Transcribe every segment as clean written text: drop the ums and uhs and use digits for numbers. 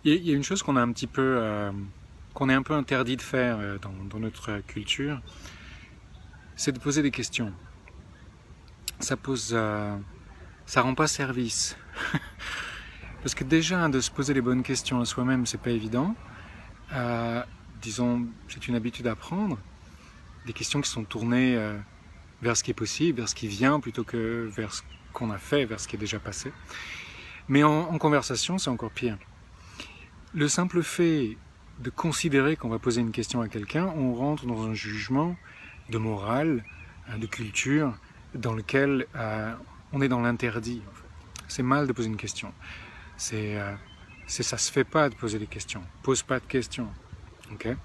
Il y a une chose qu'on a un petit peu, qu'on est un peu interdit de faire dans notre culture, c'est de poser des questions. Ça pose, ça rend pas service. Parce que déjà, de se poser les bonnes questions à soi-même, c'est pas évident. Euh, Disons, c'est une habitude à prendre. Des questions qui sont tournées vers ce qui est possible, vers ce qui vient, plutôt que vers ce qu'on a fait, vers ce qui est déjà passé. Mais en conversation, c'est encore pire. Le simple fait de considérer qu'on va poser une question à quelqu'un, on rentre dans un jugement de morale, de culture, dans lequel on est dans l'interdit. En fait. C'est mal de poser une question. Ça se fait pas de poser des questions. Pose pas de questions. Okay.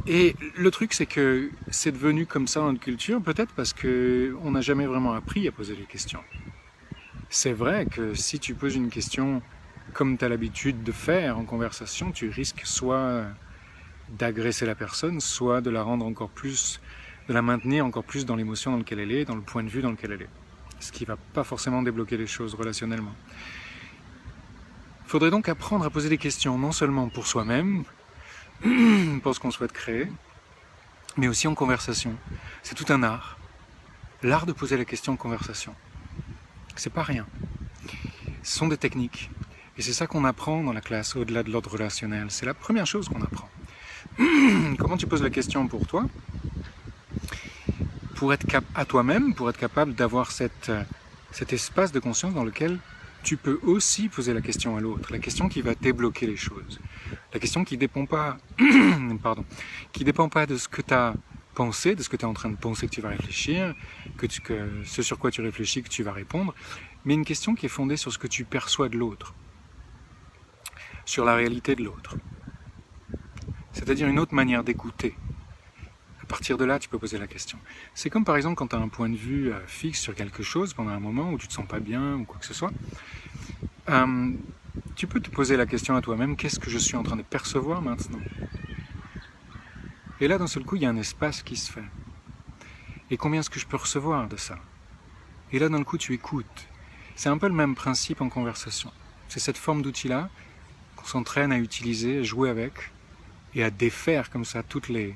Et le truc, c'est que c'est devenu comme ça dans notre culture, peut-être parce qu'on n'a jamais vraiment appris à poser des questions. C'est vrai que si tu poses une question comme tu as l'habitude de faire en conversation, tu risques soit d'agresser la personne, soit de la rendre encore plus, de la maintenir encore plus dans l'émotion dans laquelle elle est, dans le point de vue dans lequel elle est. Ce qui ne va pas forcément débloquer les choses relationnellement. Il faudrait donc apprendre à poser des questions, non seulement pour soi-même, pour ce qu'on souhaite créer, mais aussi en conversation. C'est tout un art. L'art de poser la question en conversation. C'est pas rien. Ce sont des techniques. Et c'est ça qu'on apprend dans la classe, au-delà de l'ordre relationnel. C'est la première chose qu'on apprend. Comment tu poses la question pour toi ? Pour être à toi-même, pour être capable d'avoir cet espace de conscience dans lequel tu peux aussi poser la question à l'autre. La question qui va débloquer les choses. La question qui dépend pas, qui dépend pas de ce que tu as pensé, de ce que tu es en train de penser que tu vas réfléchir, que ce sur quoi tu réfléchis que tu vas répondre, mais une question qui est fondée sur ce que tu perçois de l'autre, sur la réalité de l'autre. C'est-à-dire une autre manière d'écouter. À partir de là, tu peux poser la question. C'est comme par exemple quand tu as un point de vue fixe sur quelque chose pendant un moment où tu te sens pas bien ou quoi que ce soit. Tu peux te poser la question à toi-même, qu'est-ce que je suis en train de percevoir maintenant ? Et là, d'un seul coup, il y a un espace qui se fait. Et combien est-ce que je peux recevoir de ça ? Et là, d'un coup, tu écoutes. C'est un peu le même principe en conversation. C'est cette forme d'outil-là qu'on s'entraîne à utiliser, à jouer avec, et à défaire comme ça tous les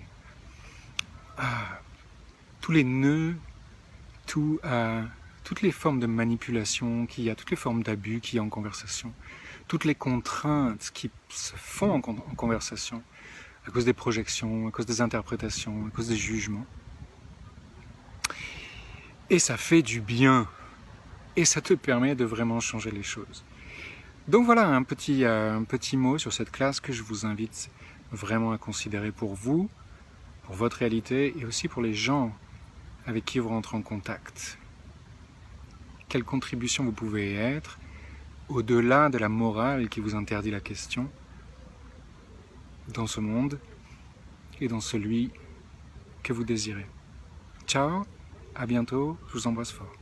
nœuds, toutes les formes de manipulation qu'il y a, toutes les formes d'abus qu'il y a en conversation, toutes les contraintes qui se font en conversation, à cause des projections, à cause des interprétations, à cause des jugements. Et ça fait du bien. Et ça te permet de vraiment changer les choses. Donc voilà un petit mot sur cette classe que je vous invite vraiment à considérer pour vous, pour votre réalité et aussi pour les gens avec qui vous rentrez en contact. Quelle contribution vous pouvez être au-delà de la morale qui vous interdit la question dans ce monde et dans celui que vous désirez. Ciao, à bientôt, je vous embrasse fort.